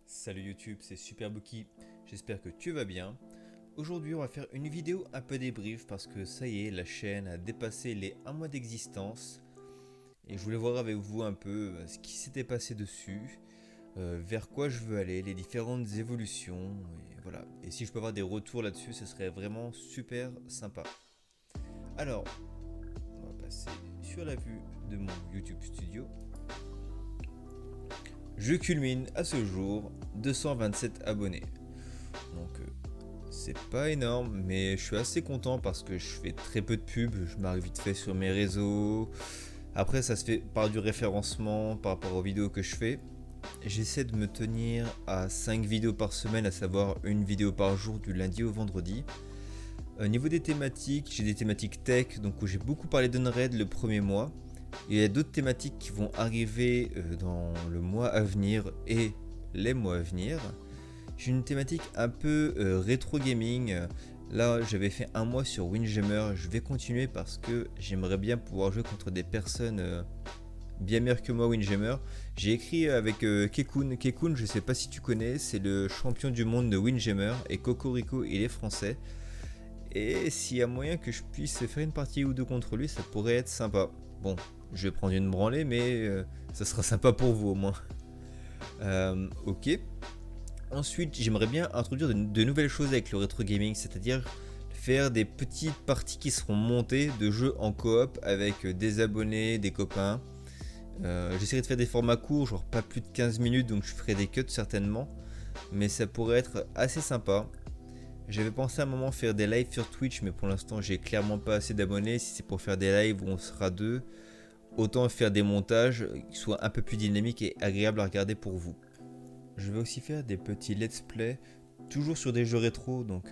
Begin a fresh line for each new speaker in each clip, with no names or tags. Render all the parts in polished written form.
Salut YouTube, c'est Superbookie, j'espère que tu vas bien. Aujourd'hui on va faire une vidéo un peu débrief parce que ça y est, la chaîne a dépassé les 1 mois d'existence. Et je voulais voir avec vous un peu ce qui s'était passé dessus, vers quoi je veux aller, les différentes évolutions, et voilà. Et si je peux avoir des retours là-dessus, ce serait vraiment super sympa. Alors, on va passer sur la vue de mon YouTube Studio. Je culmine à ce jour 227 abonnés. Donc c'est pas énorme, mais je suis assez content parce que je fais très peu de pubs, je m'arrive vite fait sur mes réseaux. Après ça se fait par du référencement par rapport aux vidéos que je fais. J'essaie de me tenir à 5 vidéos par semaine, à savoir une vidéo par jour du lundi au vendredi. Au niveau des thématiques, j'ai des thématiques tech, donc où j'ai beaucoup parlé d'Unread le premier mois. Et il y a d'autres thématiques qui vont arriver dans le mois à venir et les mois à venir. J'ai une thématique un peu rétro gaming. Là, j'avais fait un mois sur Windjammer. Je vais continuer parce que j'aimerais bien pouvoir jouer contre des personnes bien meilleures que moi, Windjammer. J'ai écrit avec Kekun. Kekun, je sais pas si tu connais, c'est le champion du monde de Windjammer. Et Cocorico, il est français. Et s'il y a moyen que je puisse faire une partie ou deux contre lui, ça pourrait être sympa. Bon, je vais prendre une branlée, mais ça sera sympa pour vous au moins. Ok. Ensuite, j'aimerais bien introduire de nouvelles choses avec le rétro gaming, c'est-à-dire faire des petites parties qui seront montées de jeux en coop avec des abonnés, des copains. J'essaierai de faire des formats courts, genre pas plus de 15 minutes, donc je ferai des cuts certainement, mais ça pourrait être assez sympa. J'avais pensé à un moment faire des lives sur Twitch, mais pour l'instant j'ai clairement pas assez d'abonnés. Si c'est pour faire des lives où on sera deux, autant faire des montages qui soient un peu plus dynamiques et agréables à regarder pour vous. Je vais aussi faire des petits let's play, toujours sur des jeux rétro, donc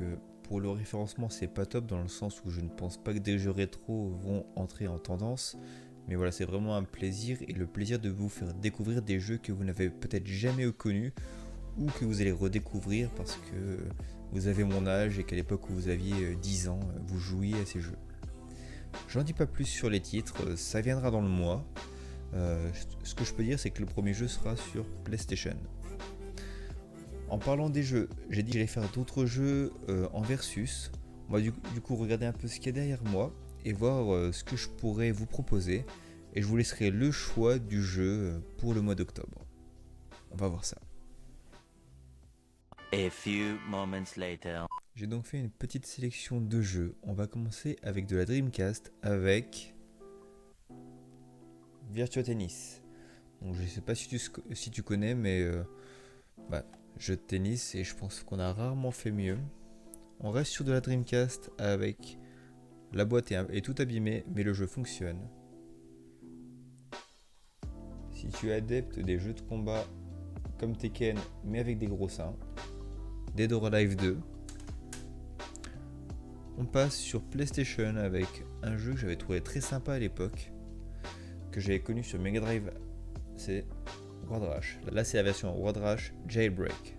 pour le référencement c'est pas top dans le sens où je ne pense pas que des jeux rétro vont entrer en tendance. Mais voilà, c'est vraiment un plaisir et le plaisir de vous faire découvrir des jeux que vous n'avez peut-être jamais connus ou que vous allez redécouvrir parce que vous avez mon âge et qu'à l'époque où vous aviez 10 ans, vous jouiez à ces jeux. J'en dis pas plus sur les titres, ça viendra dans le mois. Ce que je peux dire c'est que le premier jeu sera sur PlayStation. En parlant des jeux, j'ai dit que j'allais faire d'autres jeux en versus. On va du coup regarder un peu ce qu'il y a derrière moi et voir ce que je pourrais vous proposer. Et je vous laisserai le choix du jeu pour le mois d'octobre. On va voir ça.
A few moments later.
J'ai donc fait une petite sélection de jeux. On va commencer avec de la Dreamcast avec Virtua Tennis. Donc je sais pas si tu connais, mais jeu de tennis et je pense qu'on a rarement fait mieux. On reste sur de la Dreamcast avec la boîte est tout abîmée, mais le jeu fonctionne. Si tu es adepte des jeux de combat comme Tekken, mais avec des gros seins, Dead or Alive 2. On passe sur PlayStation avec un jeu que j'avais trouvé très sympa à l'époque, que j'avais connu sur Mega Drive, c'est World Rush. Là c'est la version World Rush Jailbreak.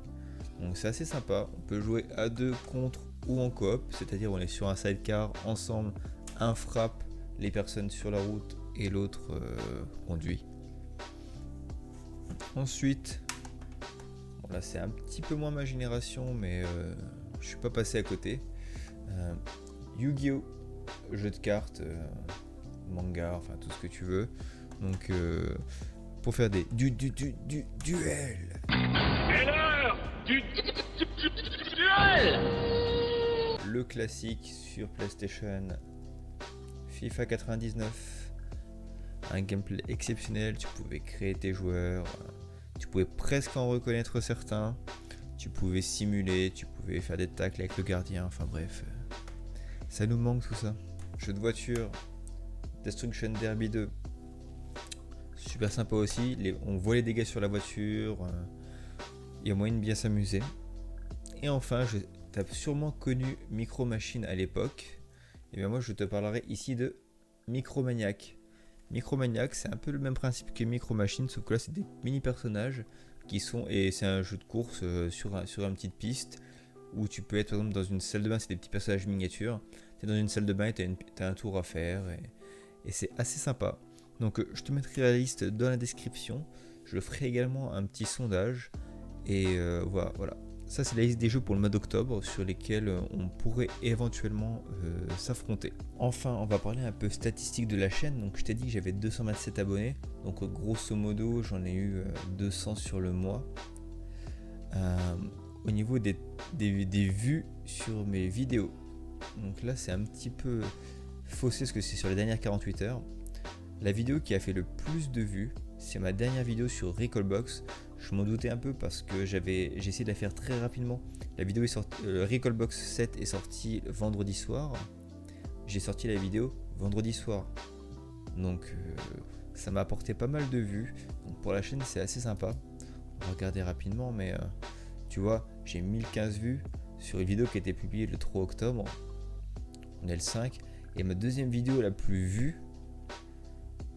Donc c'est assez sympa, on peut jouer à deux contre ou en coop, c'est-à-dire on est sur un sidecar ensemble, un frappe les personnes sur la route et l'autre conduit. Ensuite, bon là c'est un petit peu moins ma génération, mais je suis pas passé à côté. Yu-Gi-Oh! Jeu de cartes, manga, enfin tout ce que tu veux. Donc pour faire des duels.
C'est l'heure du duel.
Le classique sur PlayStation, FIFA 99. Un gameplay exceptionnel, tu pouvais créer tes joueurs, tu pouvais presque en reconnaître certains, tu pouvais simuler, tu pouvais faire des tacles avec le gardien, enfin bref. Ça nous manque tout ça. Jeu de voiture, Destruction Derby 2. Super sympa aussi, on voit les dégâts sur la voiture, il y a moyen de bien s'amuser. Et enfin, tu as sûrement connu Micro Machine à l'époque. Et bien moi je te parlerai ici de Micromaniac. Micromaniac, c'est un peu le même principe que Micro Machine, sauf que là c'est des mini personnages qui sont, et c'est un jeu de course sur une petite piste où tu peux être par exemple dans une salle de bain, c'est des petits personnages miniatures. Tu es dans une salle de bain et tu as un tour à faire et c'est assez sympa. Donc je te mettrai la liste dans la description. Je ferai également un petit sondage. Et voilà. Ça, c'est la liste des jeux pour le mois d'octobre sur lesquels on pourrait éventuellement s'affronter. Enfin, on va parler un peu statistiques de la chaîne. Donc, je t'ai dit que j'avais 227 abonnés. Donc, grosso modo, j'en ai eu 200 sur le mois. Au niveau des vues sur mes vidéos. Donc là, c'est un petit peu faussé parce que c'est sur les dernières 48 heures. La vidéo qui a fait le plus de vues, c'est ma dernière vidéo sur Recalbox. Je m'en doutais un peu parce que j'ai essayé de la faire très rapidement. La vidéo est sortie, Recalbox 7 est sorti vendredi soir. J'ai sorti la vidéo vendredi soir. Donc ça m'a apporté pas mal de vues. Donc pour la chaîne, c'est assez sympa. On va regarder rapidement, mais tu vois, j'ai 1015 vues sur une vidéo qui a été publiée le 3 octobre. On est le 5. Et ma deuxième vidéo la plus vue,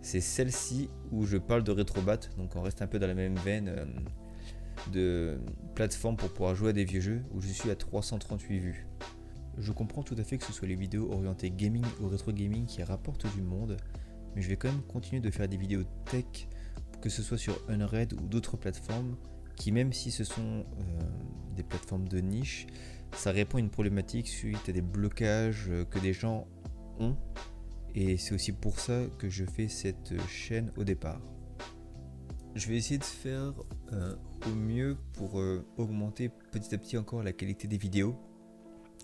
c'est celle-ci où je parle de Retrobat. Donc on reste un peu dans la même veine de plateforme pour pouvoir jouer à des vieux jeux, où je suis à 338 vues. Je comprends tout à fait que ce soit les vidéos orientées gaming ou rétro gaming qui rapportent du monde, mais je vais quand même continuer de faire des vidéos tech, que ce soit sur Unread ou d'autres plateformes, qui même si ce sont des plateformes de niche, ça répond à une problématique suite à des blocages que des gens ont. Et c'est aussi pour ça que je fais cette chaîne au départ. Je vais essayer de faire au mieux pour augmenter petit à petit encore la qualité des vidéos.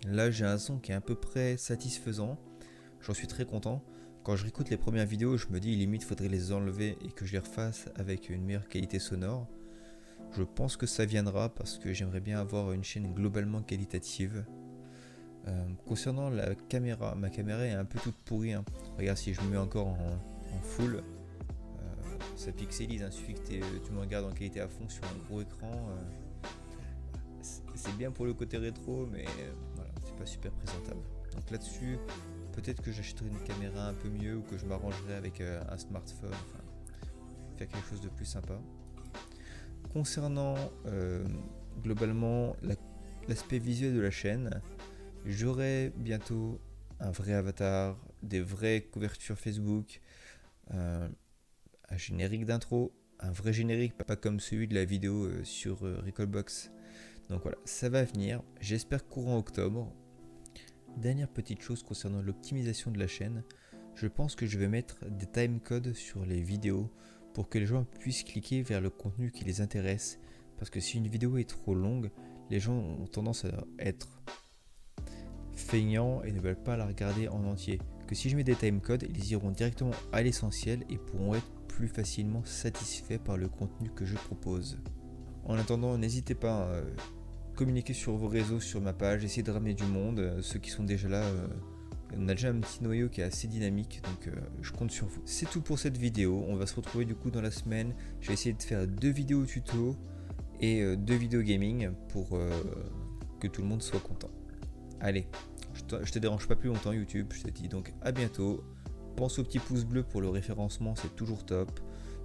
Là, j'ai un son qui est à peu près satisfaisant. J'en suis très content. Quand je réécoute les premières vidéos, je me dis limite faudrait les enlever et que je les refasse avec une meilleure qualité sonore. Je pense que ça viendra parce que j'aimerais bien avoir une chaîne globalement qualitative. Concernant la caméra, ma caméra est un peu toute pourrie. Regarde, si je me mets encore en full, ça pixelise. Il suffit que tu me regardes en qualité à fond sur un gros écran. C'est bien pour le côté rétro, mais voilà, c'est pas super présentable. Donc là-dessus, peut-être que j'achèterai une caméra un peu mieux ou que je m'arrangerai avec un smartphone. Enfin, faire quelque chose de plus sympa. Concernant globalement l'aspect visuel de la chaîne, j'aurai bientôt un vrai avatar, des vraies couvertures Facebook, un générique d'intro, un vrai générique, pas comme celui de la vidéo sur Recalbox. Donc voilà, ça va venir, j'espère courant octobre. Dernière petite chose concernant l'optimisation de la chaîne, je pense que je vais mettre des timecodes sur les vidéos pour que les gens puissent cliquer vers le contenu qui les intéresse. Parce que si une vidéo est trop longue, les gens ont tendance à être feignants et ne veulent pas la regarder en entier. Que si je mets des timecodes, ils iront directement à l'essentiel et pourront être plus facilement satisfaits par le contenu que je propose. En attendant, n'hésitez pas à communiquer sur vos réseaux, sur ma page, essayez de ramener du monde. Ceux qui sont déjà là, on a déjà un petit noyau qui est assez dynamique, donc je compte sur vous. C'est tout pour cette vidéo, on va se retrouver du coup dans la semaine. Je vais essayer de faire 2 vidéos tuto et 2 vidéos gaming pour que tout le monde soit content. Allez, je te dérange pas plus longtemps YouTube, je te dis donc à bientôt. Pense au petit pouce bleu pour le référencement, c'est toujours top.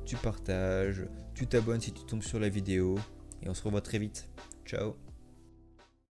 Tu partages, tu t'abonnes si tu tombes sur la vidéo et on se revoit très vite. Ciao.